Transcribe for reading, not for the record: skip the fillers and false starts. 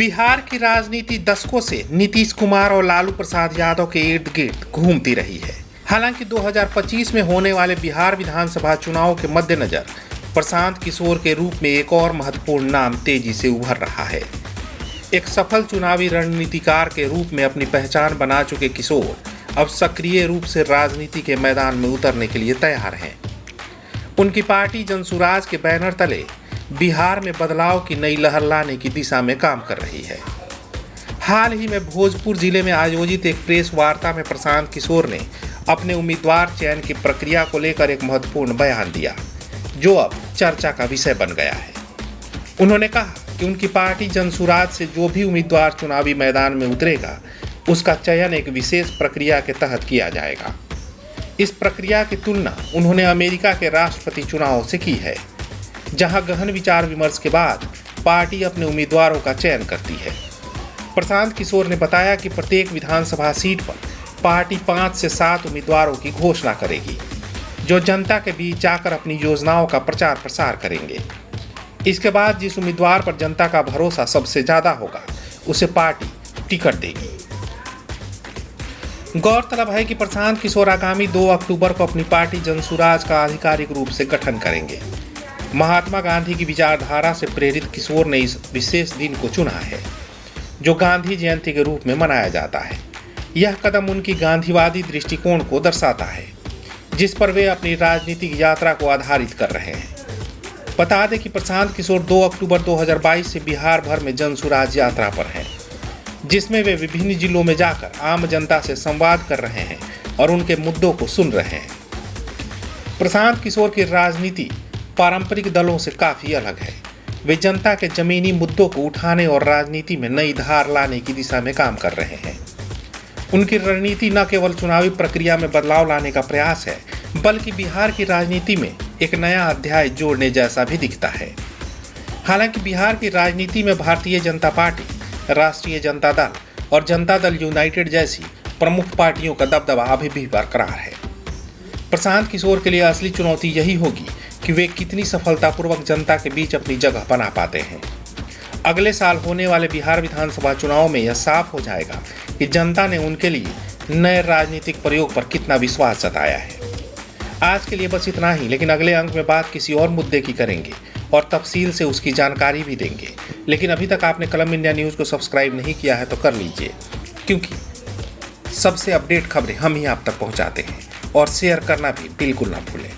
बिहार की राजनीति दशकों से नीतीश कुमार और लालू प्रसाद यादव के इर्द गिर्द घूमती रही है। हालांकि 2025 में होने वाले बिहार विधानसभा चुनाव के मद्देनजर प्रशांत किशोर के रूप में एक और महत्वपूर्ण नाम तेजी से उभर रहा है। एक सफल चुनावी रणनीतिकार के रूप में अपनी पहचान बना चुके किशोर अब सक्रिय रूप से राजनीति के मैदान में उतरने के लिए तैयार हैं। उनकी पार्टी जनसुराज के बैनर तले बिहार में बदलाव की नई लहर लाने की दिशा में काम कर रही है। हाल ही में भोजपुर जिले में आयोजित एक प्रेस वार्ता में प्रशांत किशोर ने अपने उम्मीदवार चयन की प्रक्रिया को लेकर एक महत्वपूर्ण बयान दिया, जो अब चर्चा का विषय बन गया है। उन्होंने कहा कि उनकी पार्टी जनसुराज से जो भी उम्मीदवार चुनावी मैदान में उतरेगा, उसका चयन एक विशेष प्रक्रिया के तहत किया जाएगा। इस प्रक्रिया की तुलना उन्होंने अमेरिका के राष्ट्रपति चुनाव से की है, जहां गहन विचार विमर्श के बाद पार्टी अपने उम्मीदवारों का चयन करती है। प्रशांत किशोर ने बताया कि प्रत्येक विधानसभा सीट पर पार्टी 5 से 7 उम्मीदवारों की घोषणा करेगी, जो जनता के बीच जाकर अपनी योजनाओं का प्रचार प्रसार करेंगे। इसके बाद जिस उम्मीदवार पर जनता का भरोसा सबसे ज़्यादा होगा, उसे पार्टी टिकट देगी। गौरतलब है कि प्रशांत किशोर आगामी 2 अक्टूबर को अपनी पार्टी जनसुराज का आधिकारिक रूप से गठन करेंगे। महात्मा गांधी की विचारधारा से प्रेरित किशोर ने इस विशेष दिन को चुना है, जो गांधी जयंती के रूप में मनाया जाता है। यह कदम उनकी गांधीवादी दृष्टिकोण को दर्शाता है, जिस पर वे अपनी राजनीतिक यात्रा को आधारित कर रहे हैं। बता दें कि प्रशांत किशोर 2 अक्टूबर 2022 से बिहार भर में जनसुराज यात्रा पर हैं, जिसमें वे विभिन्न जिलों में जाकर आम जनता से संवाद कर रहे हैं और उनके मुद्दों को सुन रहे हैं। प्रशांत किशोर की राजनीति पारंपरिक दलों से काफ़ी अलग है। वे जनता के जमीनी मुद्दों को उठाने और राजनीति में नई धार लाने की दिशा में काम कर रहे हैं। उनकी रणनीति न केवल चुनावी प्रक्रिया में बदलाव लाने का प्रयास है, बल्कि बिहार की राजनीति में एक नया अध्याय जोड़ने जैसा भी दिखता है। हालांकि बिहार की राजनीति में भारतीय जनता पार्टी, राष्ट्रीय जनता दल और जनता दल यूनाइटेड जैसी प्रमुख पार्टियों का दबदबा अभी भी बरकरार है। प्रशांत किशोर के लिए असली चुनौती यही होगी कि वे कितनी सफलतापूर्वक जनता के बीच अपनी जगह बना पाते हैं। अगले साल होने वाले बिहार विधानसभा चुनाव में यह साफ हो जाएगा कि जनता ने उनके लिए नए राजनीतिक प्रयोग पर कितना विश्वास जताया है। आज के लिए बस इतना ही, लेकिन अगले अंक में बात किसी और मुद्दे की करेंगे और तफसील से उसकी जानकारी भी देंगे। लेकिन अभी तक आपने कलम इंडिया न्यूज़ को सब्सक्राइब नहीं किया है तो कर लीजिए, क्योंकि सबसे अपडेट खबरें हम ही आप तक पहुंचाते हैं। और शेयर करना भी बिल्कुल ना भूलें।